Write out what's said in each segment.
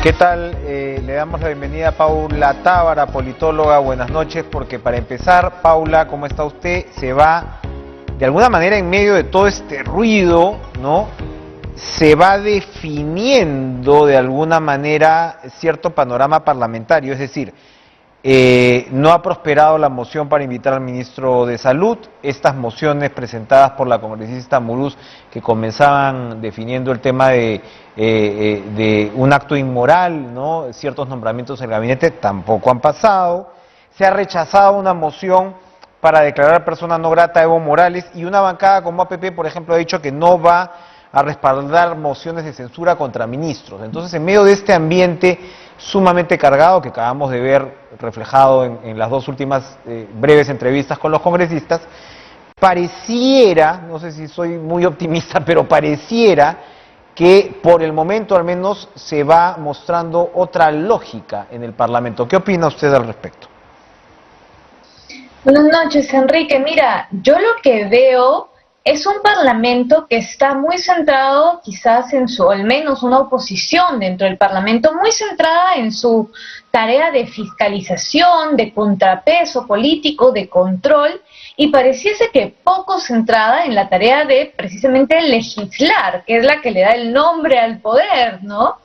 ¿Qué tal? Le damos la bienvenida a Paula Tábara, politóloga. Buenas noches, porque para empezar, Paula, ¿cómo está usted? Se va, de alguna manera, en medio de todo este ruido, ¿no? Se va definiendo, de alguna manera, cierto panorama parlamentario, es decir, no ha prosperado la moción para invitar al ministro de Salud. Estas mociones presentadas por la congresista Muruz, que comenzaban definiendo el tema de un acto inmoral, ¿no? Ciertos nombramientos del gabinete tampoco han pasado. Se ha rechazado una moción para declarar persona no grata a Evo Morales, y una bancada como APP, por ejemplo, ha dicho que no va a respaldar mociones de censura contra ministros. Entonces, en medio de este ambiente sumamente cargado que acabamos de ver reflejado en las dos últimas breves entrevistas con los congresistas, pareciera, no sé si soy muy optimista, pero pareciera que por el momento al menos se va mostrando otra lógica en el Parlamento. ¿Qué opina usted al respecto? Buenas noches, Enrique. Mira, yo lo que veo es un parlamento que está muy centrado quizás en su, al menos una oposición dentro del parlamento, muy centrada en su tarea de fiscalización, de contrapeso político, de control, y pareciese que poco centrada en la tarea de precisamente legislar, que es la que le da el nombre al poder, ¿no?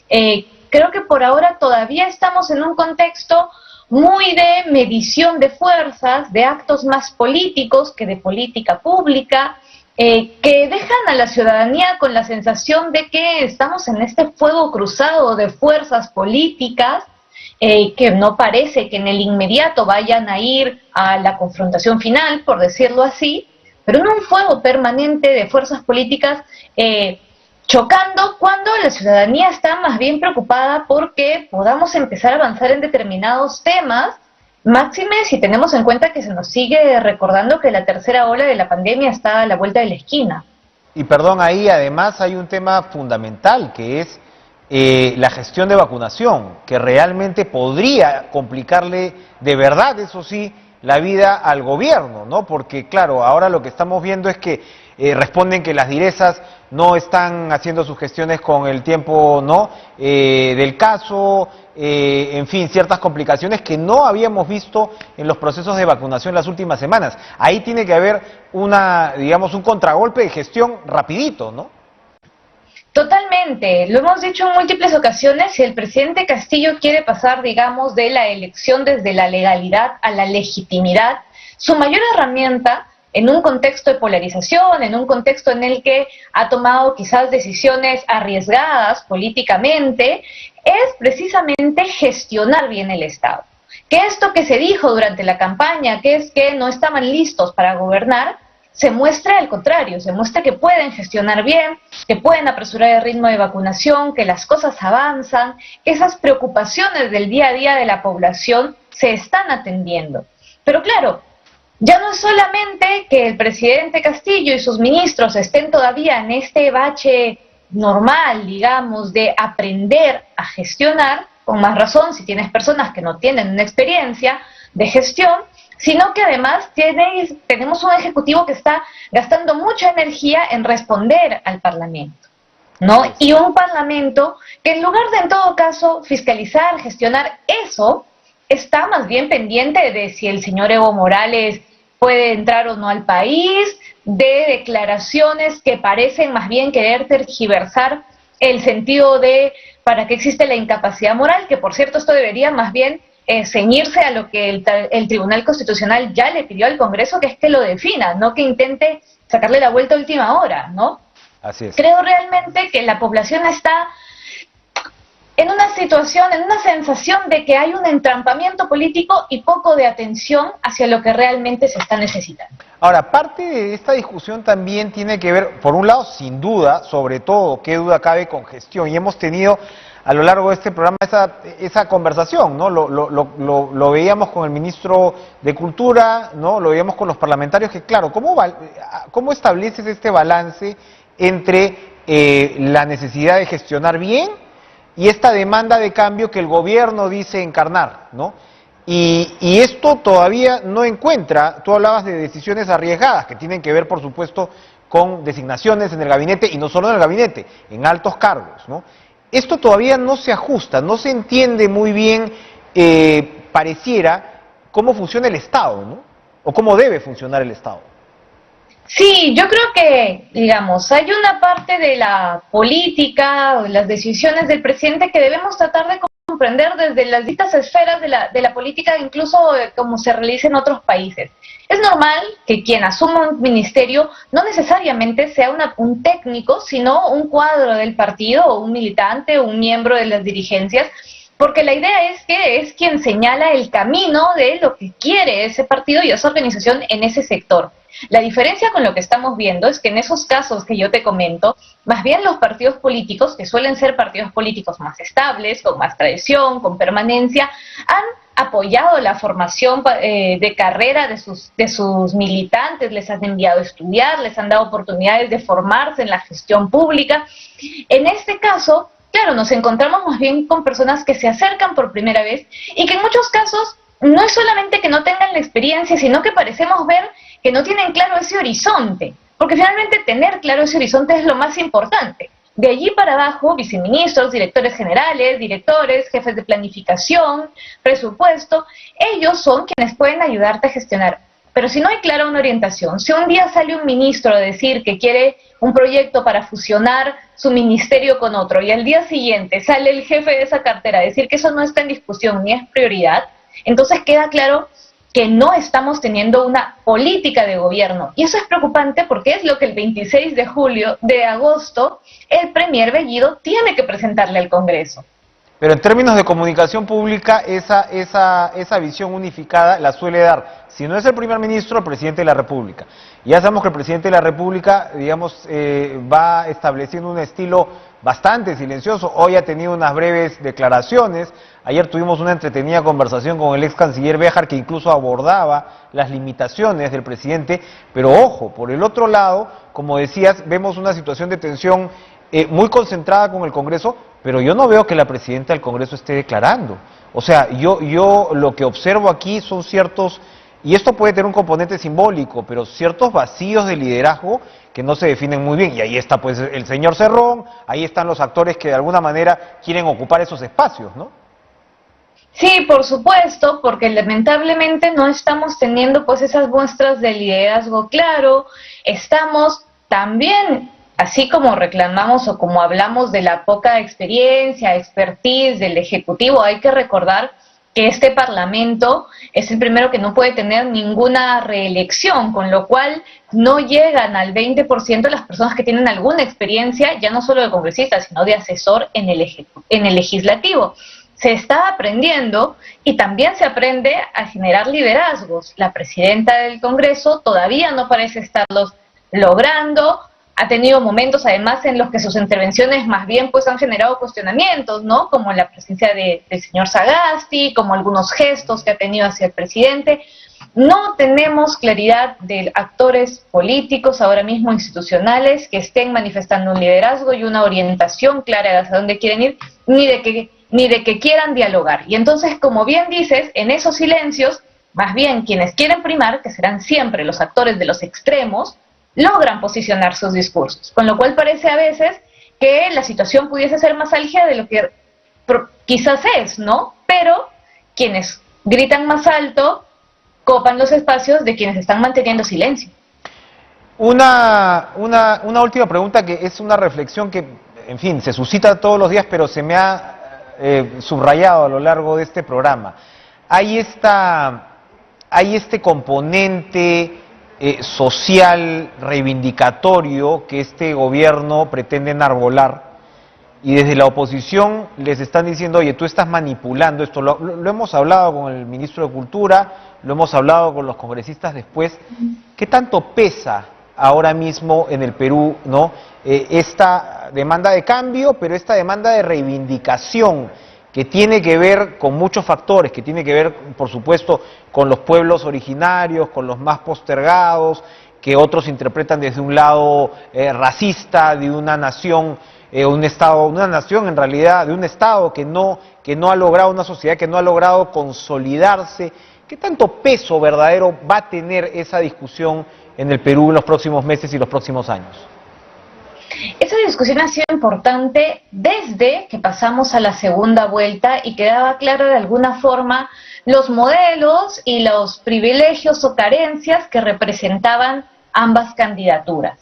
Creo que por ahora todavía estamos en un contexto muy de medición de fuerzas, de actos más políticos que de política pública, que dejan a la ciudadanía con la sensación de que estamos en este fuego cruzado de fuerzas políticas, que no parece que en el inmediato vayan a ir a la confrontación final, por decirlo así, pero en un fuego permanente de fuerzas políticas chocando, cuando la ciudadanía está más bien preocupada porque podamos empezar a avanzar en determinados temas, máxime si tenemos en cuenta que se nos sigue recordando que la tercera ola de la pandemia está a la vuelta de la esquina. Y perdón, ahí además hay un tema fundamental, que es la gestión de vacunación, que realmente podría complicarle de verdad, eso sí, la vida al gobierno, ¿no? Porque claro, ahora lo que estamos viendo es que responden que las direzas no están haciendo sus gestiones con el tiempo, ¿no? Del caso, en fin, ciertas complicaciones que no habíamos visto en los procesos de vacunación las últimas semanas. Ahí tiene que haber digamos, un contragolpe de gestión rapidito, ¿no? Totalmente, lo hemos dicho en múltiples ocasiones, si el presidente Castillo quiere pasar, digamos, de la elección desde la legalidad a la legitimidad, su mayor herramienta en un contexto de polarización, en un contexto en el que ha tomado quizás decisiones arriesgadas políticamente, es precisamente gestionar bien el Estado. Que esto que se dijo durante la campaña, que es que no estaban listos para gobernar, se muestra al contrario, se muestra que pueden gestionar bien, que pueden apresurar el ritmo de vacunación, que las cosas avanzan, que esas preocupaciones del día a día de la población se están atendiendo. Pero claro, ya no es solamente que el presidente Castillo y sus ministros estén todavía en este bache normal, digamos, de aprender a gestionar, con más razón si tienes personas que no tienen una experiencia de gestión, sino que además tenemos un ejecutivo que está gastando mucha energía en responder al Parlamento, ¿no? Y un Parlamento que en lugar de en todo caso fiscalizar, gestionar eso, está más bien pendiente de si el señor Evo Morales puede entrar o no al país, de declaraciones que parecen más bien querer tergiversar el sentido de para qué existe la incapacidad moral, que por cierto esto debería más bien ceñirse a lo que el Tribunal Constitucional ya le pidió al Congreso, que es que lo defina, no que intente sacarle la vuelta a última hora, ¿no? Así es. Creo realmente que la población está en una situación, en una sensación de que hay un entrampamiento político y poco de atención hacia lo que realmente se está necesitando. Ahora, parte de esta discusión también tiene que ver, por un lado, sin duda, sobre todo, qué duda cabe, con gestión, y hemos tenido a lo largo de este programa esa conversación, ¿no? Lo veíamos con el ministro de Cultura, ¿no? Lo veíamos con los parlamentarios, que claro, ¿cómo estableces este balance entre la necesidad de gestionar bien y esta demanda de cambio que el gobierno dice encarnar, ¿no? Y esto todavía no encuentra, tú hablabas de decisiones arriesgadas, que tienen que ver, por supuesto, con designaciones en el gabinete, y no solo en el gabinete, en altos cargos, ¿no? esto todavía no se ajusta, no se entiende muy bien, pareciera, cómo funciona el Estado, ¿no? O cómo debe funcionar el Estado. Sí, yo creo que, digamos, hay una parte de la política, o las decisiones del presidente que debemos tratar de comprender desde las distintas esferas de la política, incluso como se realiza en otros países. Es normal que quien asuma un ministerio no necesariamente sea un técnico, sino un cuadro del partido, o un militante, o un miembro de las dirigencias, porque la idea es que es quien señala el camino de lo que quiere ese partido y esa organización en ese sector. La diferencia con lo que estamos viendo es que en esos casos que yo te comento, más bien los partidos políticos, que suelen ser partidos políticos más estables, con más tradición, con permanencia, han apoyado la formación de carrera de sus militantes, les han enviado a estudiar, les han dado oportunidades de formarse en la gestión pública. En este caso, claro, nos encontramos más bien con personas que se acercan por primera vez y que en muchos casos no es solamente que no tengan la experiencia, sino que parecemos ver que no tienen claro ese horizonte, porque finalmente tener claro ese horizonte es lo más importante. De allí para abajo, viceministros, directores generales, directores, jefes de planificación, presupuesto, ellos son quienes pueden ayudarte a gestionar. Pero si no hay clara una orientación, si un día sale un ministro a decir que quiere un proyecto para fusionar su ministerio con otro y al día siguiente sale el jefe de esa cartera a decir que eso no está en discusión ni es prioridad, entonces queda claro que no estamos teniendo una política de gobierno. Y eso es preocupante porque es lo que el 26 de agosto, el premier Bellido tiene que presentarle al Congreso. Pero en términos de comunicación pública, esa visión unificada la suele dar, si no es el primer ministro, el presidente de la República. Ya sabemos que el presidente de la República, digamos, va estableciendo un estilo bastante silencioso. Hoy ha tenido unas breves declaraciones. Ayer tuvimos una entretenida conversación con el ex canciller Béjar, que incluso abordaba las limitaciones del presidente. Pero ojo, por el otro lado, como decías, vemos una situación de tensión muy concentrada con el Congreso, pero yo no veo que la presidenta del Congreso esté declarando. O sea, yo lo que observo aquí son ciertos, y esto puede tener un componente simbólico, pero ciertos vacíos de liderazgo que no se definen muy bien. Y ahí está pues el señor Cerrón, ahí están los actores que de alguna manera quieren ocupar esos espacios, ¿no? Sí, por supuesto, porque lamentablemente no estamos teniendo pues esas muestras de liderazgo claro, estamos también, así como reclamamos o como hablamos de la poca experiencia, expertise del Ejecutivo, hay que recordar que este Parlamento es el primero que no puede tener ninguna reelección, con lo cual no llegan al 20% las personas que tienen alguna experiencia, ya no solo de congresista, sino de asesor en el legislativo. Se está aprendiendo y también se aprende a generar liderazgos. La presidenta del Congreso todavía no parece estarlos logrando, ha tenido momentos además en los que sus intervenciones más bien pues han generado cuestionamientos, ¿no? Como la presencia del señor Sagasti, como algunos gestos que ha tenido hacia el presidente. No tenemos claridad de actores políticos, ahora mismo institucionales, que estén manifestando un liderazgo y una orientación clara de hacia dónde quieren ir, ni de que quieran dialogar. Y entonces, como bien dices, en esos silencios, más bien quienes quieren primar, que serán siempre los actores de los extremos, logran posicionar sus discursos, con lo cual parece a veces que la situación pudiese ser más álgida de lo que quizás es, ¿no? Pero quienes gritan más alto copan los espacios de quienes están manteniendo silencio. Una última pregunta que es una reflexión que, en fin, se suscita todos los días, pero se me ha subrayado a lo largo de este programa. Hay este componente social, reivindicatorio que este gobierno pretende enarbolar, y desde la oposición les están diciendo, oye, tú estás manipulando esto. Lo hemos hablado con el ministro de Cultura, lo hemos hablado con los congresistas después. ¿Qué tanto pesa ahora mismo en el Perú, ¿no? Esta demanda de cambio, pero esta demanda de reivindicación que tiene que ver con muchos factores, que tiene que ver, por supuesto, con los pueblos originarios, con los más postergados, que otros interpretan desde un lado racista, de una nación, un Estado, una nación en realidad, de un Estado que no ha logrado, una sociedad que no ha logrado consolidarse? ¿Qué tanto peso verdadero va a tener esa discusión en el Perú en los próximos meses y los próximos años? Esa discusión ha sido importante desde que pasamos a la segunda vuelta y quedaba claro de alguna forma los modelos y los privilegios o carencias que representaban ambas candidaturas.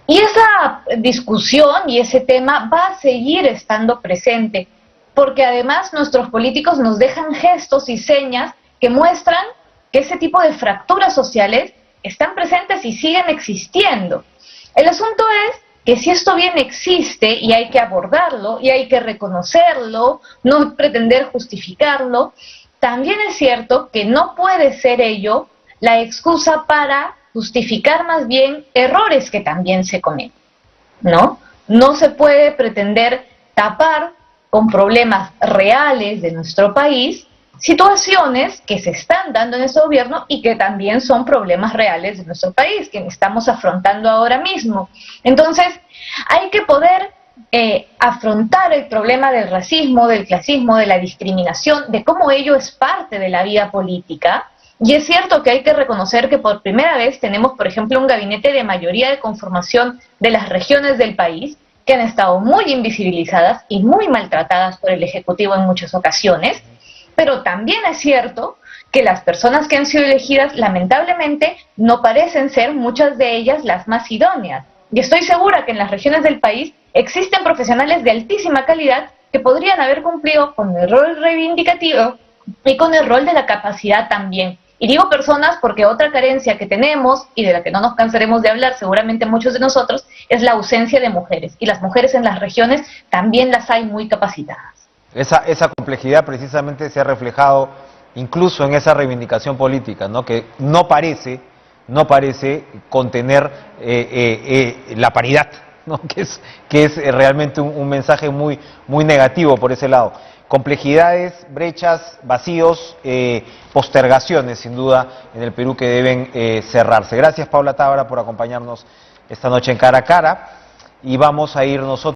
Y esa discusión y ese tema va a seguir estando presente, porque además nuestros políticos nos dejan gestos y señas que muestran que ese tipo de fracturas sociales están presentes y siguen existiendo. El asunto es que si esto bien existe y hay que abordarlo y hay que reconocerlo, no pretender justificarlo, también es cierto que no puede ser ello la excusa para justificar más bien errores que también se cometen, ¿no? No se puede pretender tapar con problemas reales de nuestro país situaciones que se están dando en este gobierno y que también son problemas reales de nuestro país, que estamos afrontando ahora mismo. Entonces, hay que poder afrontar el problema del racismo, del clasismo, de la discriminación, de cómo ello es parte de la vida política. Y es cierto que hay que reconocer que por primera vez tenemos, por ejemplo, un gabinete de mayoría de conformación de las regiones del país, que han estado muy invisibilizadas y muy maltratadas por el Ejecutivo en muchas ocasiones. Pero también es cierto que las personas que han sido elegidas, lamentablemente, no parecen ser muchas de ellas las más idóneas. Y estoy segura que en las regiones del país existen profesionales de altísima calidad que podrían haber cumplido con el rol reivindicativo y con el rol de la capacidad también. Y digo personas porque otra carencia que tenemos, y de la que no nos cansaremos de hablar seguramente muchos de nosotros, es la ausencia de mujeres. Y las mujeres en las regiones también las hay muy capacitadas. Esa complejidad precisamente se ha reflejado incluso en esa reivindicación política, ¿no? Que no parece contener la paridad, ¿no? que es realmente un mensaje muy negativo por ese lado. Complejidades, brechas, vacíos, postergaciones sin duda en el Perú que deben cerrarse. Gracias, Paula Tábara, por acompañarnos esta noche en Cara a Cara, y vamos a ir nosotros